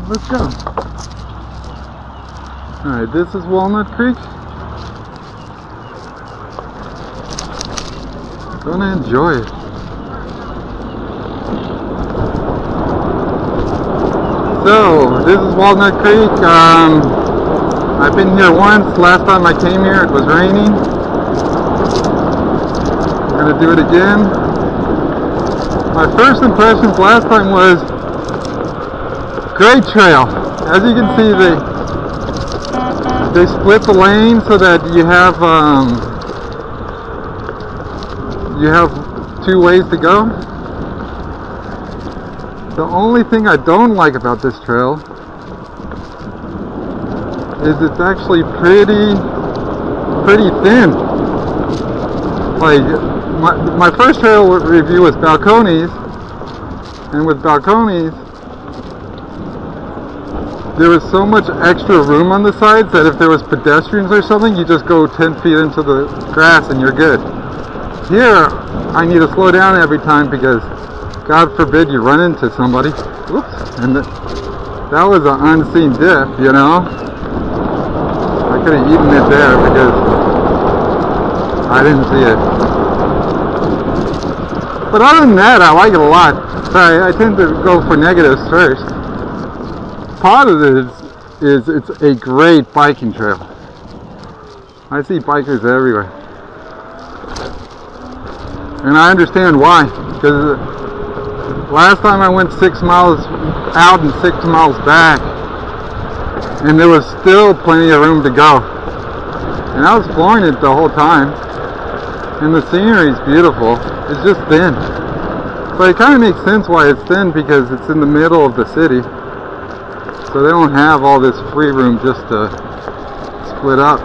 Let's go. Alright, this is Walnut Creek. Gonna enjoy it. So, this is Walnut Creek. I've been here once. Last time I came here it was raining. We're gonna do it again. My first impressions last time was great trail. As you can see, they split the lane so that you have two ways to go. The only thing I don't like about this trail is it's actually pretty thin. Like my first trail review was Balcones, and with Balcones there was so much extra room on the sides that if there was pedestrians or something, you just go 10 feet into the grass and you're good. Here, I need to slow down every time because God forbid you run into somebody. Oops. And that was an unseen dip, you know. I could have eaten it there because I didn't see it. But other than that, I like it a lot. Sorry, I tend to go for negatives first. Positives is it's a great biking trail. I see bikers everywhere. And I understand why. Because last time I went 6 miles out and 6 miles back, and there was still plenty of room to go. And I was exploring it the whole time. And the scenery is beautiful. It's just thin. But it kind of makes sense why it's thin, because it's in the middle of the city. So they don't have all this free room just to split up.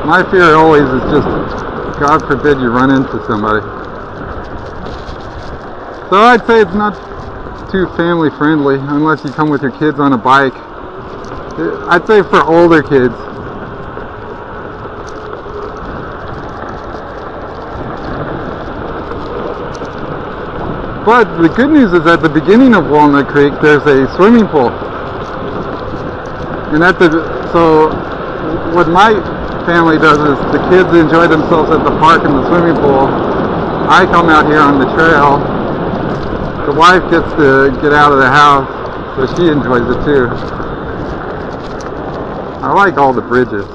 My fear always is just, God forbid you run into somebody. So I'd say it's not too family friendly unless you come with your kids on a bike. I'd say for older kids. But the good news is at the beginning of Walnut Creek there's a swimming pool. And so what my family does is the kids enjoy themselves at the park and the swimming pool. I come out here on the trail. The wife gets to get out of the house, so she enjoys it too. I like all the bridges.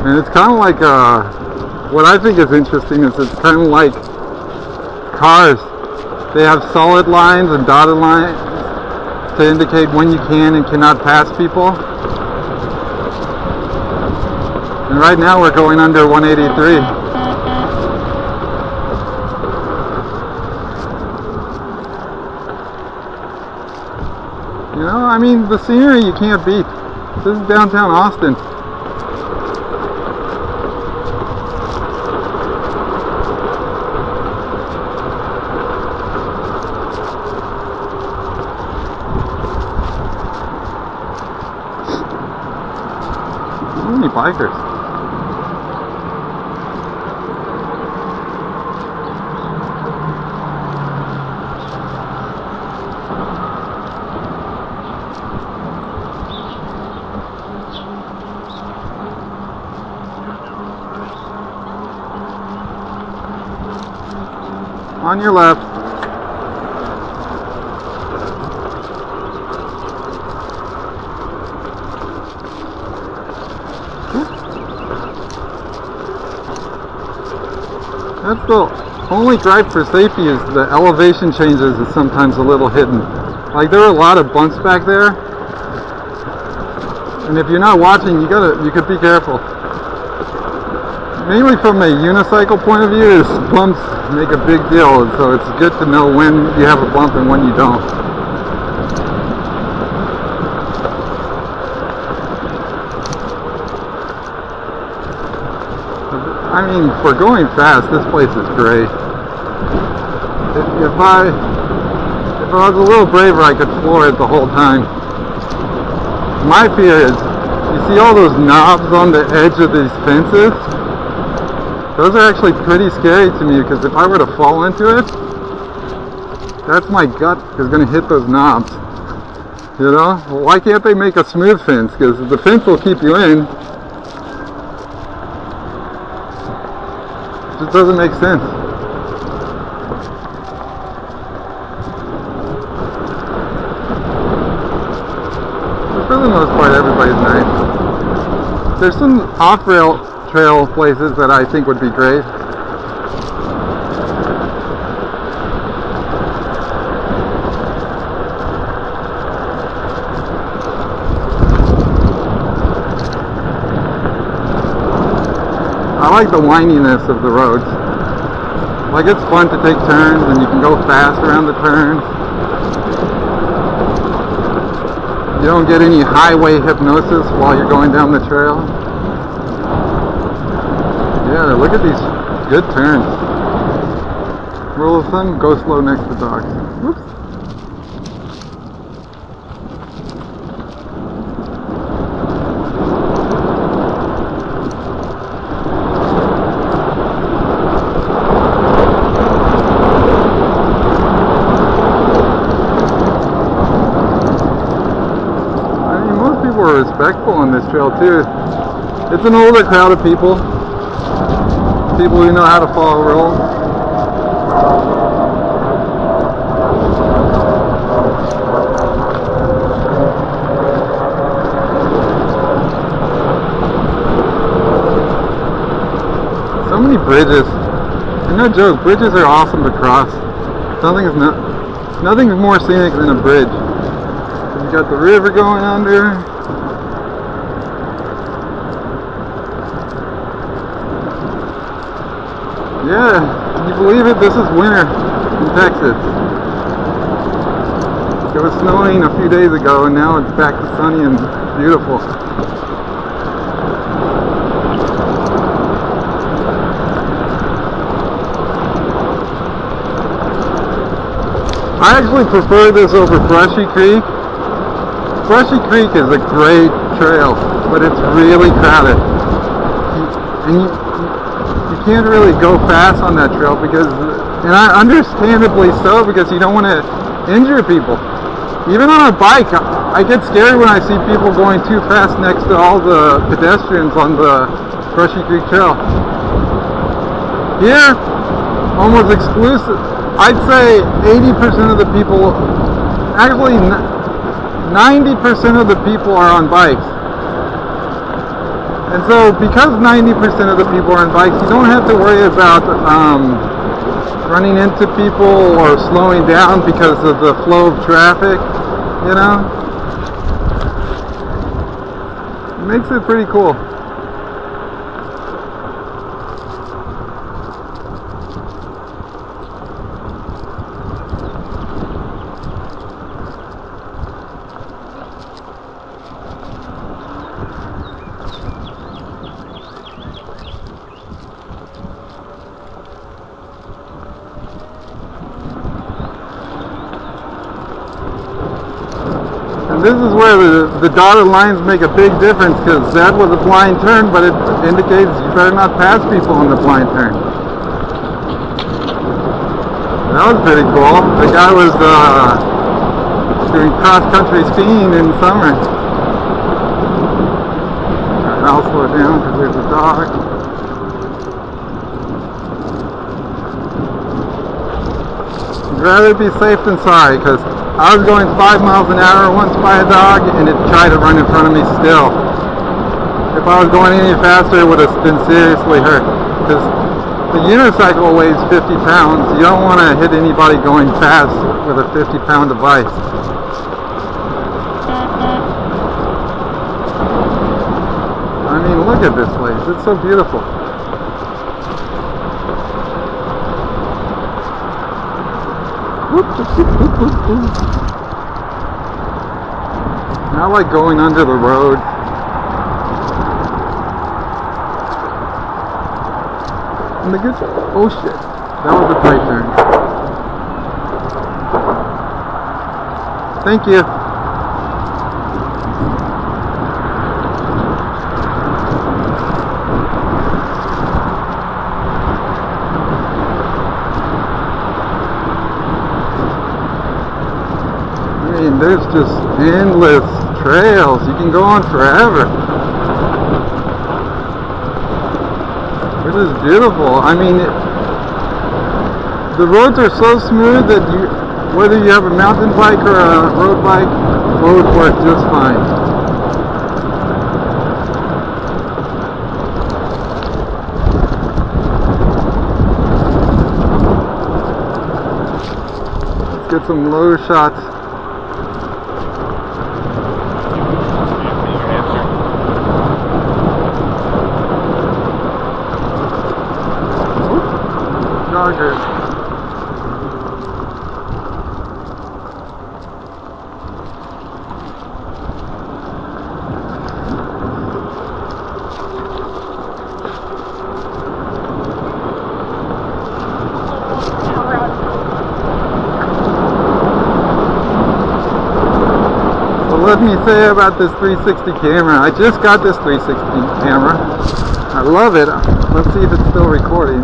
And it's kind of like, what I think is interesting is it's kind of like cars. They have solid lines and dotted lines to indicate when you can and cannot pass people. And right now we're going under 183. You know, I mean, the scenery you can't beat. This is downtown Austin. So many bikers. On your left. That's the only gripe for safety is the elevation changes is sometimes a little hidden. Like there are a lot of bumps back there. And if you're not watching, you could be careful. Mainly from a unicycle point of view, is bumps make a big deal, and so it's good to know when you have a bump and when you don't. I mean, for going fast, this place is great. If I was a little braver, I could floor it the whole time. My fear is You see all those knobs on the edge of these fences? Those are actually pretty scary to me, because if I were to fall into it, that's my gut is going to hit those knobs. You know? Why can't they make a smooth fence? Because the fence will keep you in. It just doesn't make sense. But for the most part, everybody's nice. There's some off-rail trail places that I think would be great. I like the whininess of the roads. Like, it's fun to take turns and you can go fast around the turns. You don't get any highway hypnosis while you're going down the trail. Yeah, look at these good turns. Rule of thumb, go slow next to dogs. Whoops. I mean, most people are respectful on this trail too. It's an older crowd of people. People who know how to follow rules. So many bridges. And no joke, bridges are awesome to cross. Nothing's more scenic than a bridge. You got the river going under. Yeah, can you believe it? This is winter in Texas. It was snowing a few days ago and now it's back to sunny and beautiful. I actually prefer this over Brushy Creek. Brushy Creek is a great trail, but it's really crowded. And you can't really go fast on that trail because, and understandably so, because you don't want to injure people. Even on a bike, I get scared when I see people going too fast next to all the pedestrians on the Brushy Creek Trail. Here, almost exclusive, I'd say 80% of the people, actually 90% of the people are on bikes. And so, because 90% of the people are on bikes, you don't have to worry about running into people or slowing down because of the flow of traffic, you know? It makes it pretty cool. This is where the dotted lines make a big difference, because that was a blind turn, but it indicates you better not pass people on the blind turn. That was pretty cool. The guy was doing cross-country skiing in summer. Alright, I'll slow down because there's a dog. I'd rather be safe than sorry, because I was going 5 miles an hour once by a dog, and it tried to run in front of me still. If I was going any faster, it would have been seriously hurt. Because the unicycle weighs 50 pounds. You don't want to hit anybody going fast with a 50-pound device. I mean, look at this place. It's so beautiful. I like going under the road. And the good, oh shit, that was a tight turn. Thank you. there's just endless trails. You can go on forever. It is beautiful. I mean, the roads are so smooth that whether you have a mountain bike or a road bike, both work just fine. Let's get some low shots. Jogger. So let me say about this 360 camera. I just got this 360 camera. I love it. Let's see if it's still recording.